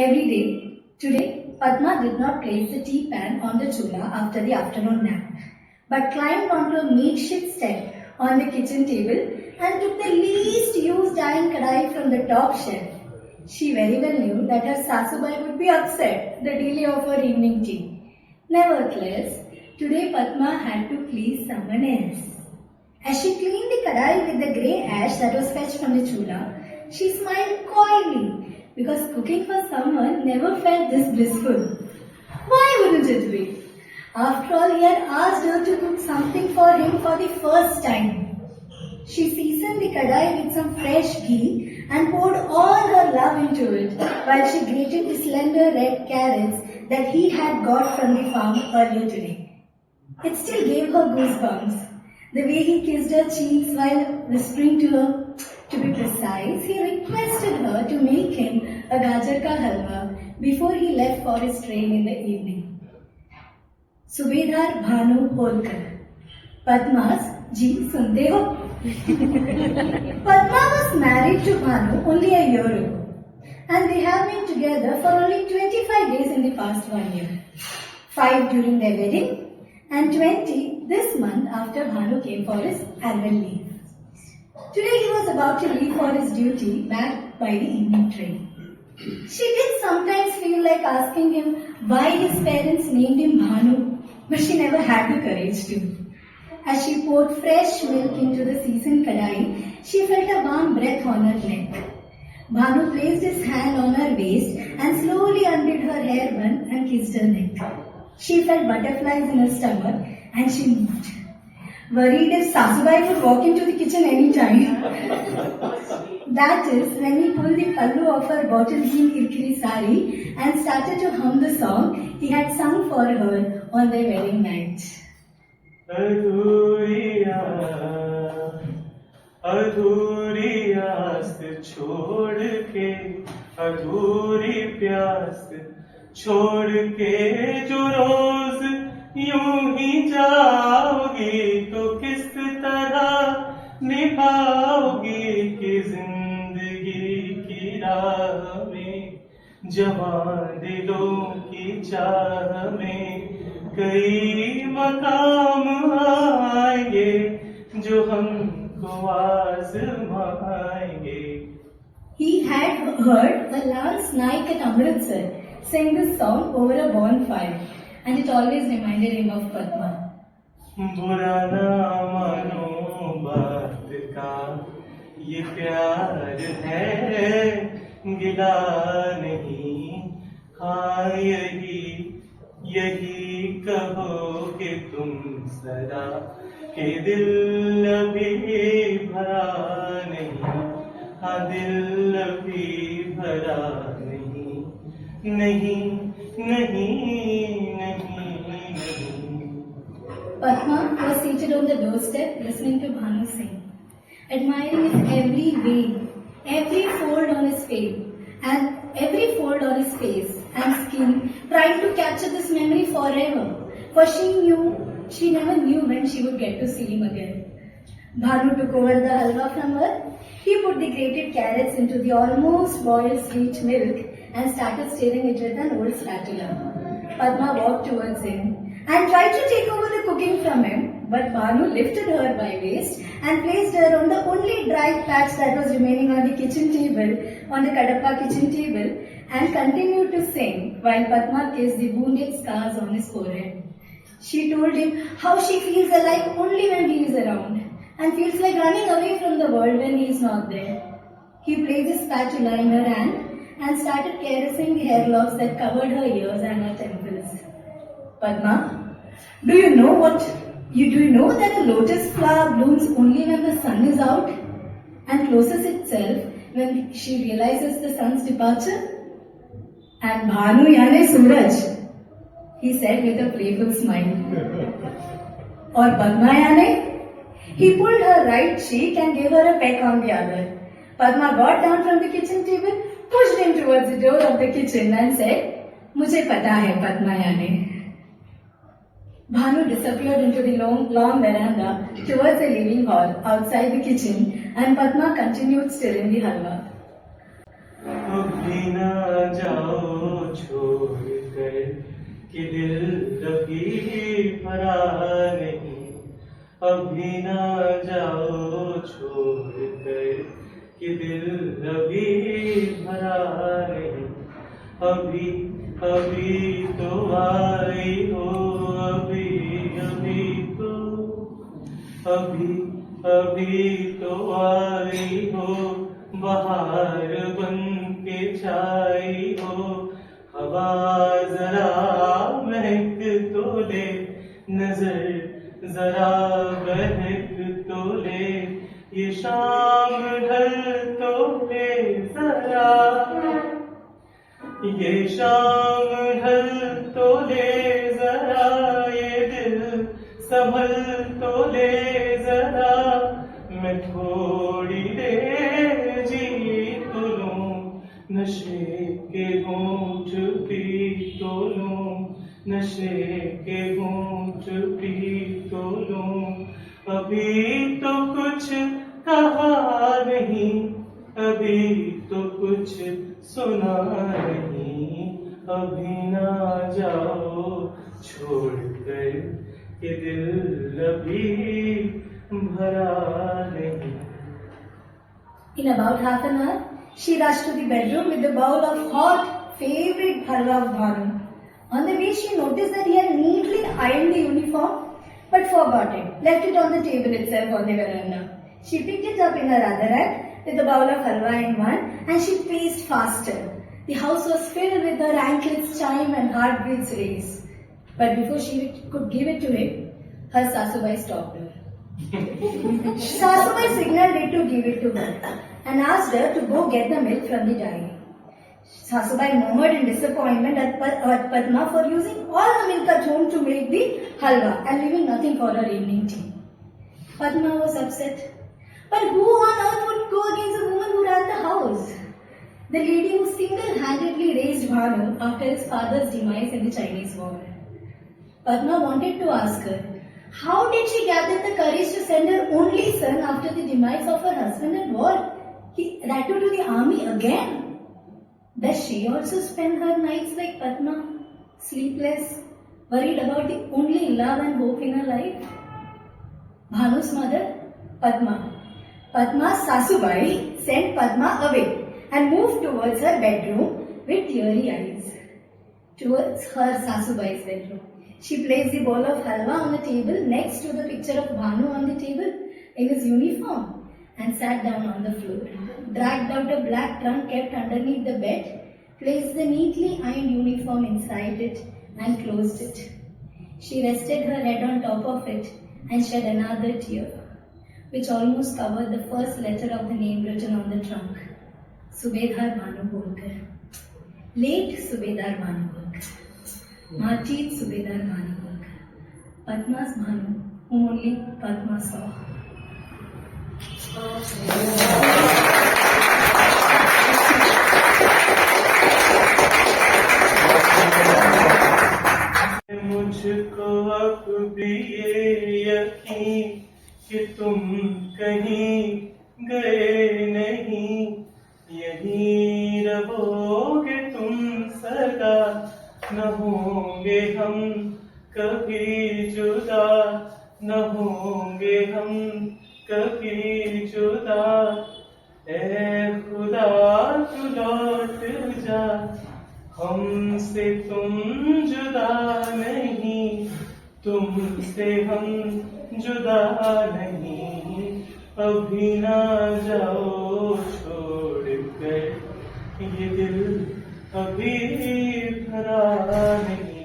every day. Today, Padma did not place the tea pan on the chula after the afternoon nap, but climbed onto a makeshift step on the kitchen table and took the least used iron kadai from the top shelf. She very well knew that her Sasubai would be upset the delay of her evening tea. Nevertheless, today Padma had to please someone else. As she cleaned the kadai with the grey ash that was fetched from the chula, she smiled coyly because cooking for someone never felt this blissful. Why wouldn't it be? After all, he had asked her to cook something for him for the first time. She seasoned the kadai with some fresh ghee and poured all her love into it while she grated the slender red carrots that he had got from the farm earlier today. It still gave her goosebumps. The way he kissed her cheeks while whispering to her, to be precise, he requested her to make him a gajar ka halwa before he left for his train in the evening. Subedar Bhanu Holkar, Padma's Ji Sunte Ho. Padma was married to Bhanu only a year ago, and they have been together for only 25 days in the past 1 year. 5 during their wedding and 20 this month after Bhanu came for his annual leave. Today he was about to leave for his duty back by the evening train. She did sometimes feel like asking him why his parents named him Bhanu, but she never had the courage to. As she poured fresh milk into the seasoned kadai, she felt a warm breath on her neck. Bhanu placed his hand on her waist and slowly undid her hair bun and kissed her neck. She felt butterflies in her stomach and she moved, worried if Sasubai would walk into the kitchen any time. That is when he pulled the pallu of her bottle green irkiri sari and started to hum the song he had sung for her on their wedding night. अधूरी आस छोड़ के अधूरी प्यास छोड़ के जो रोज यूं ही जाओगी तो किस तरह निभाओगी कि जिंदगी की राह में जवान दिलों की चाह में कई मकाम आएंगे जो हमको आज़माएंगे. He had heard a Lance Naik at Amritsar sing this song over a bonfire, and it always reminded him of Padma. बुरा ना मानो बात का ये प्यार है गिला नहीं. हाँ यही कहोगे तुम सदा के दिल अभी भरा नहीं. हाँ दिल अभी भरा नहीं. नहीं नहीं नहीं नहीं. Padma was seated on the doorstep listening to Bhanu sing, admiring his every vein, every fold on his face, and skin, trying to capture this memory forever, for she never knew when she would get to see him again. Bhanu took over the halwa from her. He put the grated carrots into the almost boiled sweet milk and started stirring it with an old spatula. Padma walked towards him and tried to take over the cooking from him, but Bhanu lifted her by waist and placed her on the only dry patch that was remaining on the kitchen table, on the Kadapa kitchen table, and continued to sing while Padma kissed the wounded scars on his forehead. She told him how she feels alive only when he is around and feels like running away from the world when he is not there. He placed his spatula in her hand and started caressing the hair locks that covered her ears and her temples. Padma, do you know that a lotus flower blooms only when the sun is out and closes itself when she realizes the sun's departure? And Bhanu yane Suraj, he said with a playful smile. Or Padma yane? He pulled her right cheek and gave her a peck on the other. Padma got down from the kitchen table, pushed him towards the door of the kitchen and said, "Mujhe pata hai, Padma yane." Bhanu disappeared into the long veranda towards the living hall outside the kitchen, and Padma continued stirring the halwa. अभी ना जाओ कि दिल अभी भरा नहीं, अभी ना जाओ छोड़ कर, कि दिल अभी भरा नहीं, अभी अभी तो आई हो, अभी अभी तो, अभी अभी तो आई हो, बहार बन के छाई हो, हवा जरा महक तो ले, नजर जरा बहक तो ले, ये शाम ढल तो ले जरा, ये शाम ढल तो ले जरा, ये दिल संभल तो ले जरा, मैं थोड़ी देर जी तो लूं, नशे के घूंट पी तो लूं, नशे के घूंट पी तो लूं, अभी तो कुछ कहा नहीं, अभी तो कुछ सुना नहीं, अभी ना जाओ छोड़ कर, कि दिल अभी भरा नहीं. In about half an hour, she rushed to the bedroom with a bowl of hot, favorite halwa of Bhanu. On the way, she noticed that he had neatly ironed the uniform, but forgot it, left it on the table itself on the veranda. She picked it up in her other hand with a bowl of halwa in one, and she paced faster. The house was filled with her anklets chime and heartbeats race. But before she could give it to him, her Sasubai stopped her. Sasubai signaled it to give it to her and asked her to go get the milk from the dairy. Sasubai murmured in disappointment at Padma for using all the milk at home to make the halwa and leaving nothing for her evening tea. Padma was upset. But who on earth would go against a woman who ran the house? The lady who single-handedly raised Bhanu after his father's demise in the Chinese War. Padma wanted to ask her, how did she gather the courage to send her only son after the demise of her husband in war? That too to the army again? Does she also spend her nights like Padma, sleepless, worried about the only love and hope in her life? Bhanu's mother, Padma. Padma's Sasubai sent Padma away and moved towards her bedroom with teary eyes. Towards her Sasubai's bedroom. She placed the bowl of halwa on the table next to the picture of Bhanu on the table in his uniform and sat down on the floor. Dragged out a black trunk kept underneath the bed, placed the neatly ironed uniform inside it and closed it. She rested her head on top of it and shed another tear, which almost covered the first letter of the name written on the trunk. Subedar Bhanu Holkar. Late Subedar Bhanu Holkar. Martyred Subedar Bhanu Holkar. Padma's Bhanu, whom only Padma saw. मुझको अब भी ये यकीन कि तुम कहीं गए नहीं, यहीं रहोगे तुम सदा, न होंगे हम कभी जुदा, न होंगे हम कभी जुदा. ऐ खुदा तू लौट जा, हमसे तुम जुदा नहीं, तुमसे हम जुदा नहीं, अभी ना जाओ छोड़ कर, ये दिल अभी भरा नहीं.